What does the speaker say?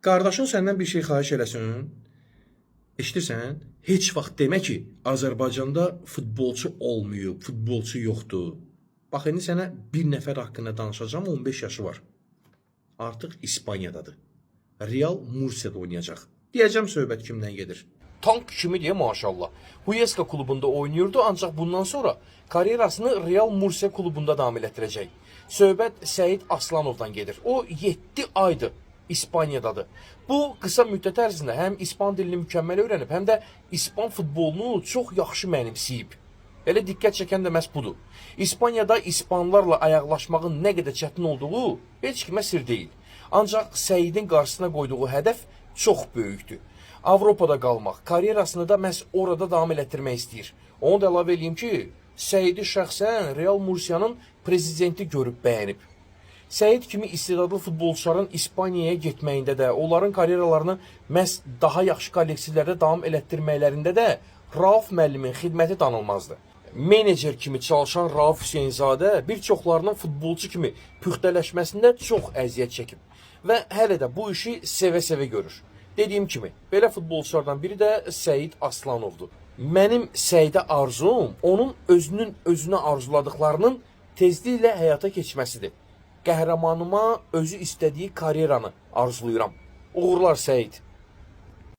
Qardaşın səndən bir şey xahiş eləsin. Eşidirsən? Heç vaxt demə ki, Azərbaycanda futbolçu olmayıb, futbolçu yoxdur. Bax, indi sənə bir nəfər haqqında danışacağım, 15 yaşı var. Artıq İspaniyadadır. Real Mursia'da oynayacaq. Deyəcəm söhbət kimdən gedir. Tank kimi deyə maşallah. Huesca klubunda oynayırdı, ancaq bundan sonra karyerasını Real Mursia klubunda davam etdirəcək. Söhbət Səid Aslanovdan gedir. O 7 aydır İspaniyadadır. Bu qısa müddət ərzində həm İspan dilini mükəmməl öyrənib, həm də İspan futbolunu çox yaxşı mənimsəyib. Elə diqqət çəkən də məhz budur. İspaniyada İspanlarla ayaqlaşmağın nə qədər çətin olduğu heç kimə sir deyil. Ancaq Səidin qarşısına qoyduğu hədəf çox böyükdür. Avropada qalmaq, karyerasını da məhz orada davam etdirmək istəyir. Onu da əlavə edeyim ki, Səidi şəxsən Real Mursia'nın prezidenti görüb bəyənib. Səid kimi istedadlı futbolçuların İspaniyaya getməyində də, onların karyeralarını məhz daha yaxşı kollektivlərdə davam elətdirməklərində də Rauf müəllimin xidməti danılmazdı. Menecer kimi çalışan Rauf Hüseynzadə bir çoxlarının futbolçu kimi püxtələşməsində çox əziyyət çəkib və hələ də bu işi sevə-sevə görür. Dediyim kimi, belə futbolçulardan biri də Səid Aslanovdur. Mənim Səidə arzum onun özünə arzuladıklarının tezliklə həyata keçməsidir. Qəhrəmanıma özü istədiyi karyeranı arzulayıram. Uğurlar Səid.